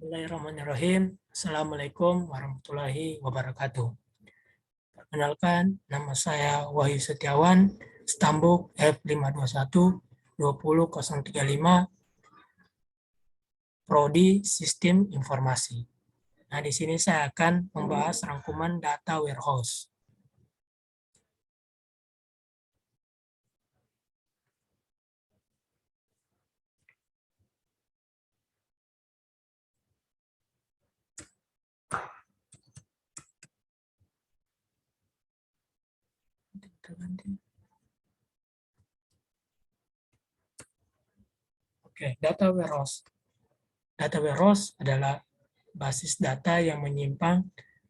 Bismillahirrahmanirrahim. Assalamualaikum warahmatullahi wabarakatuh. Perkenalkan, nama saya Wahyu Setiawan, Stambuk F521 20035, Prodi Sistem Informasi. Nah, di sini saya akan membahas rangkuman data warehouse. Oke, data warehouse. Data warehouse adalah basis data yang menyimpan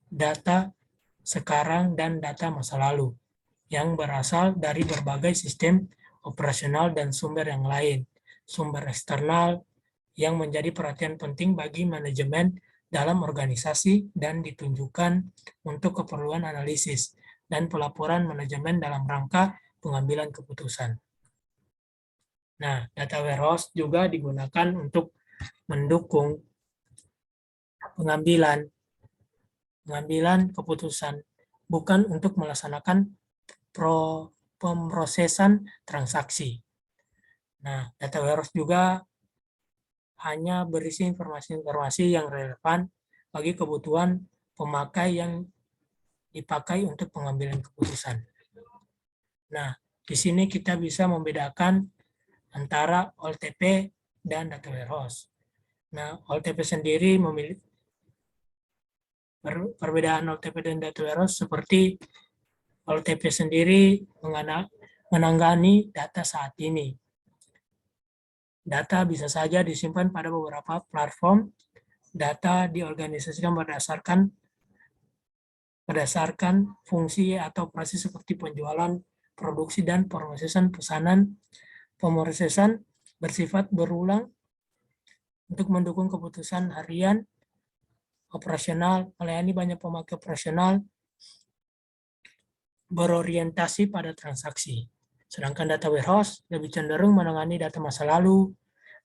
data sekarang dan data masa lalu yang berasal dari berbagai sistem operasional dan sumber yang lain. Sumber eksternal yang menjadi perhatian penting bagi manajemen dalam organisasi dan ditunjukkan untuk keperluan analisis dan pelaporan manajemen dalam rangka pengambilan keputusan. Nah, data warehouse juga digunakan untuk mendukung pengambilan keputusan, bukan untuk melaksanakan pemrosesan transaksi. Nah, data warehouse juga hanya berisi informasi-informasi yang relevan bagi kebutuhan pemakai yang dipakai untuk pengambilan keputusan. Nah, di sini kita bisa membedakan antara OLTP dan data warehouse. Nah, OLTP sendiri memiliki perbedaan OLTP dan data warehouse seperti OLTP sendiri menangani data saat ini. Data bisa saja disimpan pada beberapa platform. Data diorganisasikan berdasarkan fungsi atau operasi seperti penjualan, produksi, dan pemrosesan pesanan. Pemrosesan bersifat berulang untuk mendukung keputusan harian, operasional, melayani banyak pemakai operasional, berorientasi pada transaksi. Sedangkan data warehouse lebih cenderung menangani data masa lalu,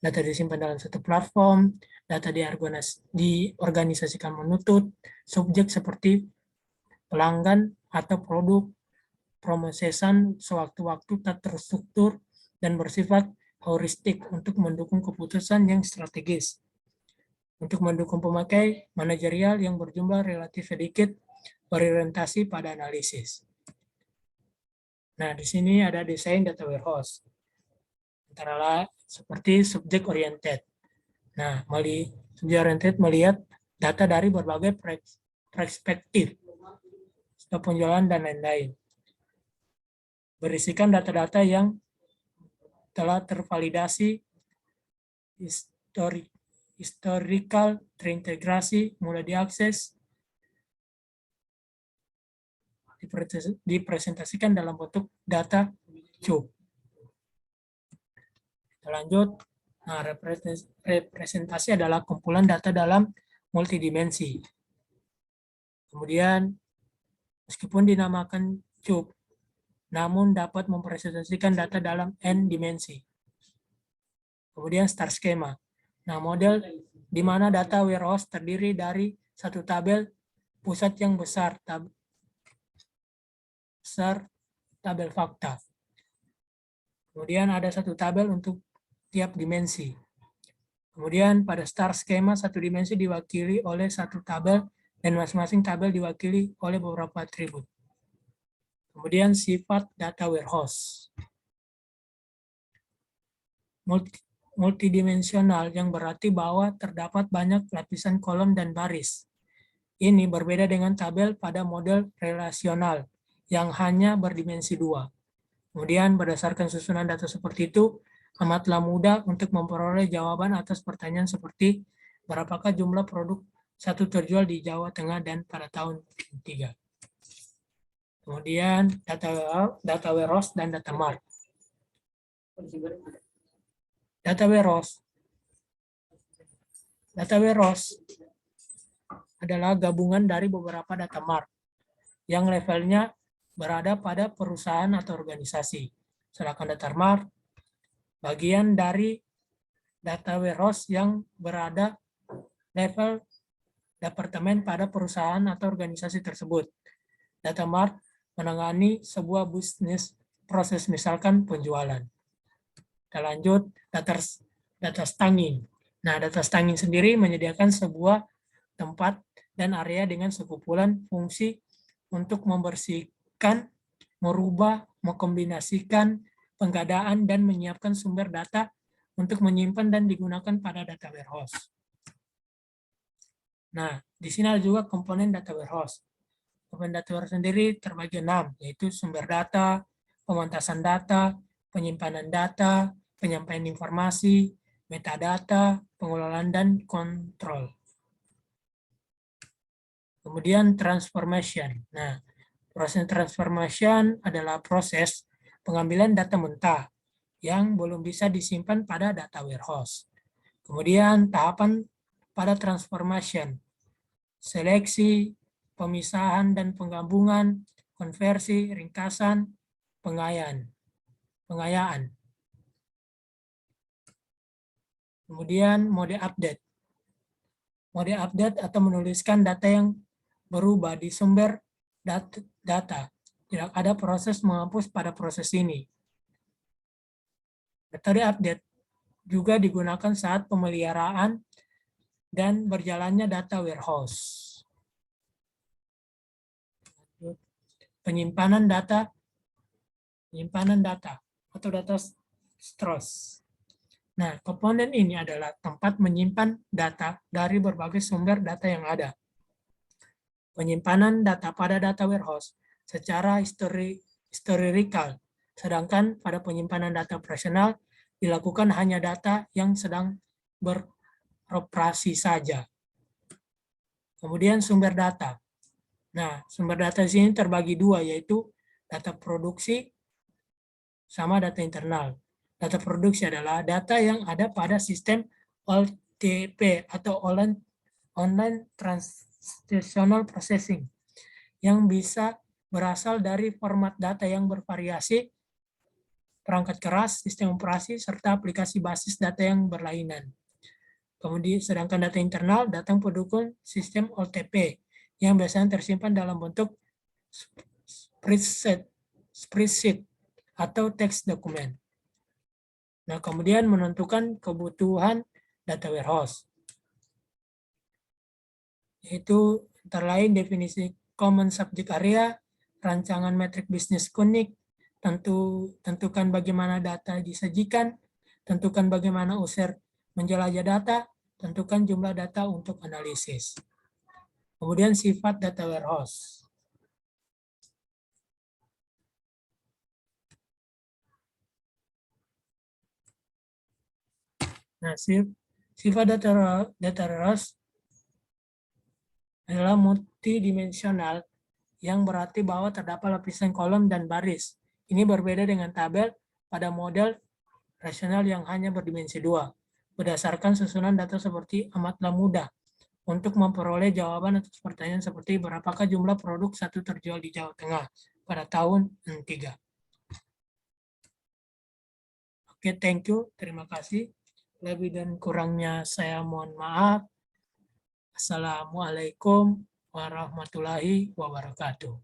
data disimpan dalam satu platform, data diorganisasikan menutut subjek seperti pelanggan atau produk, pemrosesan sewaktu-waktu tak terstruktur, dan bersifat heuristik untuk mendukung keputusan yang strategis. Untuk mendukung pemakai, manajerial yang berjumlah relatif sedikit berorientasi pada analisis. Nah, di sini ada desain data warehouse. Antara lain seperti subject oriented. Nah, subject oriented melihat data dari berbagai perspektif, stok penjualan, dan lain-lain. Berisikan data-data yang telah tervalidasi, historical, terintegrasi, mudah diakses, dipresentasikan dalam bentuk data cube. Kita lanjut. Nah, representasi adalah kumpulan data dalam multidimensi. Kemudian, meskipun dinamakan cube, namun dapat mempresentasikan data dalam n dimensi. Kemudian star schema. Nah, model di mana data warehouse terdiri dari satu tabel pusat yang besar, tabel fakta. Kemudian ada satu tabel untuk tiap dimensi. Kemudian pada star schema satu dimensi diwakili oleh satu tabel dan masing-masing tabel diwakili oleh beberapa atribut. Kemudian sifat data warehouse. Multidimensional yang berarti bahwa terdapat banyak lapisan kolom dan baris. Ini berbeda dengan tabel pada model relasional yang hanya berdimensi 2. Kemudian berdasarkan susunan data seperti itu, amatlah mudah untuk memperoleh jawaban atas pertanyaan seperti berapakah jumlah produk satu terjual di Jawa Tengah dan pada tahun 3. Kemudian data warehouse dan data mart. Data warehouse adalah gabungan dari beberapa data mart yang levelnya berada pada perusahaan atau organisasi. Sedangkan data mart bagian dari data warehouse yang berada level departemen pada perusahaan atau organisasi tersebut. Data mart menangani sebuah bisnis proses, misalkan penjualan. Kita lanjut, data staging. Nah, data staging sendiri menyediakan sebuah tempat dan area dengan sekumpulan fungsi untuk membersihkan, merubah, mengkombinasikan, penggadaan, dan menyiapkan sumber data untuk menyimpan dan digunakan pada data warehouse. Nah, di sini ada juga komponen data warehouse. Komponen data warehouse sendiri terbagi 6, yaitu sumber data, pemantasan data, penyimpanan data, penyampaian informasi, metadata, pengelolaan, dan kontrol. Kemudian transformation. Nah, proses transformation adalah proses pengambilan data mentah yang belum bisa disimpan pada data warehouse. Kemudian tahapan pada transformation, seleksi, pemisahan dan penggabungan, konversi, ringkasan, pengayaan. Kemudian mode update. Mode update atau menuliskan data yang berubah di sumber data. Tidak ada proses menghapus pada proses ini. Metode update juga digunakan saat pemeliharaan dan berjalannya data warehouse. Penyimpanan data atau data stores. Nah, komponen ini adalah tempat menyimpan data dari berbagai sumber data yang ada. Penyimpanan data pada data warehouse secara historical, sedangkan pada penyimpanan data operasional dilakukan hanya data yang sedang beroperasi saja. Kemudian sumber data. Nah, sumber data di sini terbagi dua, yaitu data produksi sama data internal. Data produksi adalah data yang ada pada sistem OLTP atau Online Transactional Processing, yang bisa berasal dari format data yang bervariasi, perangkat keras, sistem operasi, serta aplikasi basis data yang berlainan. Kemudian sedangkan data internal datang pendukung sistem OLTP yang biasanya tersimpan dalam bentuk spreadsheet atau teks dokumen. Nah, kemudian menentukan kebutuhan data warehouse, yaitu antara lain definisi common subject area, rancangan metrik bisnis unik, tentukan bagaimana data disajikan, tentukan bagaimana user menjelajah data, tentukan jumlah data untuk analisis. Kemudian sifat data warehouse. Nah, sifat data warehouse adalah multidimensional, yang berarti bahwa terdapat lapisan kolom dan baris. Ini berbeda dengan tabel pada model rasional yang hanya berdimensi 2. Berdasarkan susunan data seperti amatlah mudah untuk memperoleh jawaban atas pertanyaan seperti berapakah jumlah produk satu terjual di Jawa Tengah pada tahun 3. Oke, thank you. Terima kasih. Lebih dan kurangnya saya mohon maaf. Assalamualaikum warahmatullahi wabarakatuh.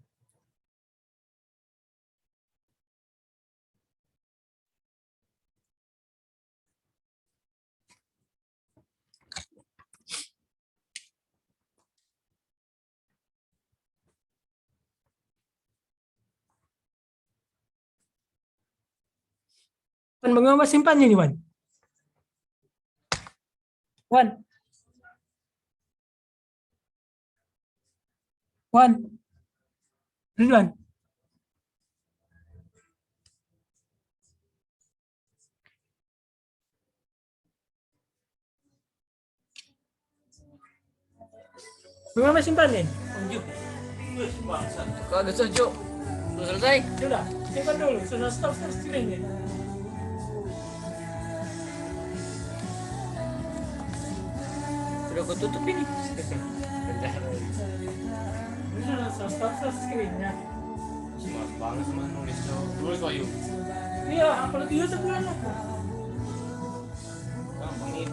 Wan, bagaimana simpannya nih, Wan? Wan. Ridwan. Bagaimana simpannya? Tunjuk. Kalau udah sejuk, udah selesai. Sudah, simpan dulu. Sudah stop screen-nya. Sudah aku tutup ini. Sudah stop screen-nya. Semangat banget sama nulis Ayu. Iya, apalagi YouTube kan aku.